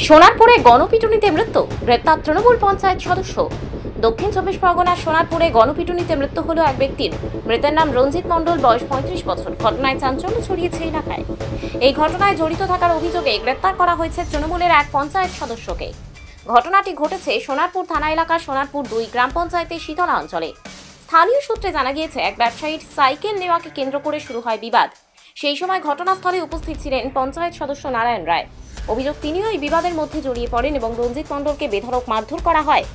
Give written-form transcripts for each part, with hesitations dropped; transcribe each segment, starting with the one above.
সোনারপুরে গণপিটুনিতে মৃত্যু, গ্রেপ্তার তৃণমূল পঞ্চায়েত সদস্য। দক্ষিণ চব্বিশ পরগনার সোনারপুরে গণপিটুনিতে মৃত্যু হলো এক ব্যক্তির। মৃতের নাম রঞ্জিত মণ্ডল, বয়স 35 বছর। ঘটনায় চাঞ্চল্য ছড়িয়েছে এলাকায়। এই ঘটনায় জড়িত থাকার অভিযোগে গ্রেপ্তার করা হয়েছে তৃণমূলের এক পঞ্চায়েত সদস্যকে। ঘটনাটি ঘটেছে সোনারপুর থানা এলাকার সোনারপুর 2 গ্রাম পঞ্চায়েতের শীতলা অঞ্চলে। স্থানীয় সূত্রে জানা গিয়েছে, এক ব্যবসায়ীর সাইকেল নেওয়াকে কেন্দ্র করে শুরু হয় বিবাদ। সেই সময় ঘটনাস্থলে উপস্থিত ছিলেন পঞ্চায়েত সদস্য নারায়ণ রায়। অভিযোগ, তিনিও এই বিবাদের মধ্যে জড়িয়ে পড়েন এবং রঞ্জিত মণ্ডলকে বেধড়ক মারধর করা হয়।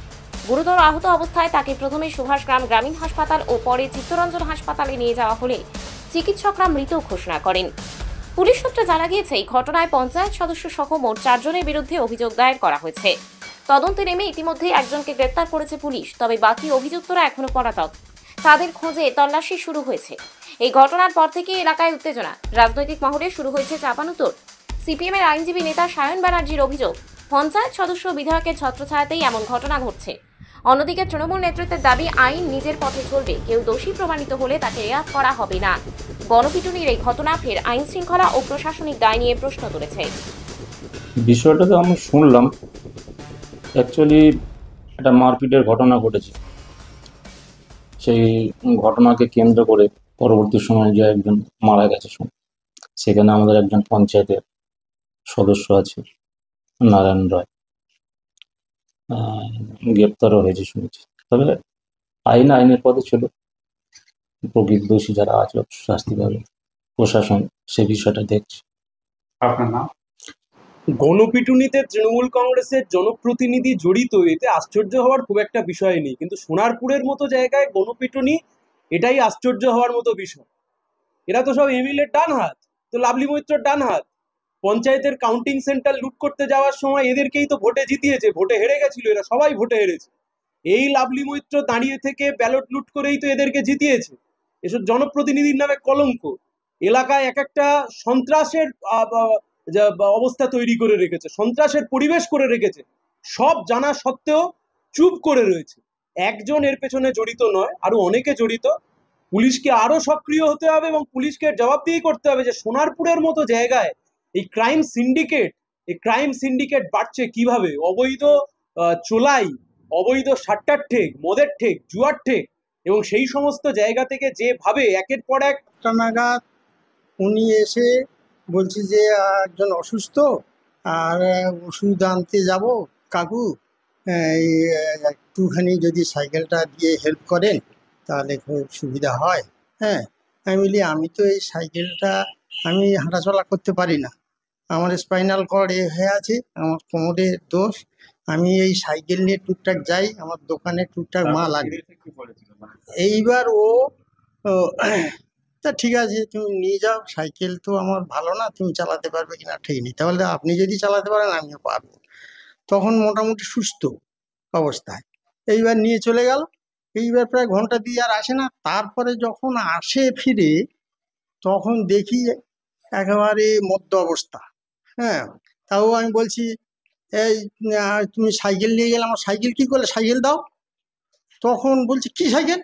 গুরুতর আহত অবস্থায় তাকে প্রথমে সুভাষগ্রাম গ্রামীণ হাসপাতাল ও পরে চিত্তরঞ্জন হাসপাতালে নিয়ে যাওয়া হলে চিকিৎসকরা মৃত ঘোষণা করেন। পুলিশ সূত্রে জানা গিয়েছে, এই ঘটনায় পঞ্চায়েত সদস্য সহ মোট 4 জনের বিরুদ্ধে অভিযোগ দায়ের করা হয়েছে। তদন্তে নেমে ইতিমধ্যেই একজনকে গ্রেপ্তার করেছে পুলিশ, তবে বাকি অভিযুক্তরা এখনো পলাতক। তাদের খোঁজে তল্লাশি শুরু হয়েছে। এই ঘটনার পর থেকে এলাকায় উত্তেজনা, রাজনৈতিক মহলে শুরু হয়েছে চাপানুতোর। সিপিএমের আইনজীবী নেতা সায়ন ব্যানার্জির অভিযোগ, পঞ্চায়েত সদস্য বিধায়কের ছত্রছায়াতেই এমন ঘটনা ঘটছে। অন্যদিকে তৃণমূল নেতৃত্বের দাবি, আইন নিজের পথে চলবে, কেউ দোষী প্রমাণিত হলে তাকে রেয়াত করা হবে না। গণপিটুনির এই ঘটনা ফের আইন শৃঙ্খলা ও প্রশাসনিক দায় নিয়ে প্রশ্ন তুলেছে। বিষয়টা তো আমি শুনলাম, অ্যাকচুয়ালি একটা মারপিটের ঘটনা ঘটেছে। সেই ঘটনাকে কেন্দ্র করে পরবর্তী সময়ে যে একজন মারা গেছে, সেখানে আমাদের একজন পঞ্চায়েতের সদস্য আছে নারায়ণ রায়, গ্রেপ্তারও হয়েছে শুনেছি। তবে আইনের পথে ছিল, প্রকৃত দোষী যারা আছে শাস্তি পাবে, প্রশাসন সে বিষয়টা দেখছে। আপনার নাম? গণপিটুনিতে তৃণমূল কংগ্রেসের জনপ্রতিনিধি জড়িত, এতে আশ্চর্য হওয়ার খুব একটা বিষয় নেই, কিন্তু সোনারপুরের মতো জায়গায় গণপিটুনি, এটাই আশ্চর্য হওয়ার মতো বিষয়। এরা তো সব এমএলএর ডান হাত, তো লাভলি মৈত্রর ডান হাত। পঞ্চায়েতের কাউন্টিং সেন্টার লুট করতে যাওয়ার সময় এদেরকেই তো ভোটে জিতিয়েছে, ভোটে হেরে গেছিল, এরা সবাই ভোটে হেরেছে। এই লাভলি মৈত্র দাঁড়িয়ে থেকে ব্যালট লুট করেই তো এদেরকে জিতিয়েছে। এসব জনপ্রতিনিধির নামে কলঙ্ক। এলাকায় এক একটা সন্ত্রাসের অবস্থা তৈরি করে রেখেছে, সন্ত্রাসের পরিবেশ করে রেখেছে। সব জানা সত্ত্বেও চুপ করে রয়েছে। একজন এর পেছনে জড়িত নয়, আরো অনেকে জড়িত। পুলিশকে আরো সক্রিয় হতে হবে এবং পুলিশকে জবাবদিহি করতে হবে যে সোনারপুরের মতো জায়গায় এই ক্রাইম সিন্ডিকেট বাড়ছে কিভাবে। অবৈধ চোলাই, অবৈধ সাট্টার ঠেক, মদের ঠেক, জুয়ার ঠেক, এবং সেই সমস্ত জায়গা থেকে যেভাবে একের পর এক নাগাদ উনি এসে বলছি যে একজন অসুস্থ, আর ওষুধ আনতে যাব কাকু, এই একটুখানি যদি সাইকেলটা দিয়ে হেল্প করেন তাহলে খুব সুবিধা হয়। হ্যাঁ, আমি বলি আমি তো এই সাইকেলটা আমি হাঁটাচলা করতে পারি না, আমার স্পাইনাল কর্ড হয়ে আছে, আমার কোমরের দোষ, আমি এই সাইকেল নিয়ে টুকটাক যাই, আমার দোকানে টুকটাক মাল লাগে। এইবার ও তা ঠিক আছে, তুমি নিয়ে যাও, সাইকেল তো আমার ভালো না, তুমি চালাতে পারবে কিনা ঠিক নেই, তাহলে আপনি যদি চালাতে পারেন আমিও পারবো। তখন মোটামুটি সুস্থ অবস্থায় এইবার নিয়ে চলে গেল। এইবার প্রায় ঘন্টা দিয়ে আর আসে না। তারপরে যখন আসে ফিরে, তখন দেখি একেবারে মদ্য অবস্থা। হ্যাঁ, তাও আমি বলছি এই তুমি সাইকেল নিয়ে গেলে, আমার সাইকেল কি করলে, সাইকেল দাও। তখন বলছি কি সাইকেল,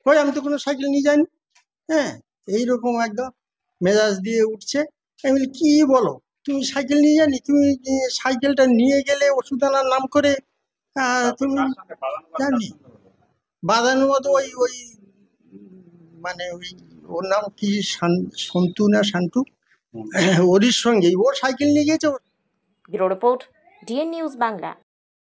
কই আমি তো কোনো সাইকেল নিয়ে যাইনি। হ্যাঁ, এইরকম একদম মেজাজ দিয়ে উঠছে। আমি বলি কি বলো, তুমি সাইকেল নিয়ে যানি, তুমি সাইকেলটা নিয়ে গেলে ওষুধ আনার নাম করে তুমি জানি বাদানুবাদ ওই ওই মানে ওই ওর নাম কি সন্তু না শান্তু, ওর সঙ্গেই ওর সাইকেল নিয়ে গেছে। Bureau report, DN news Bangla.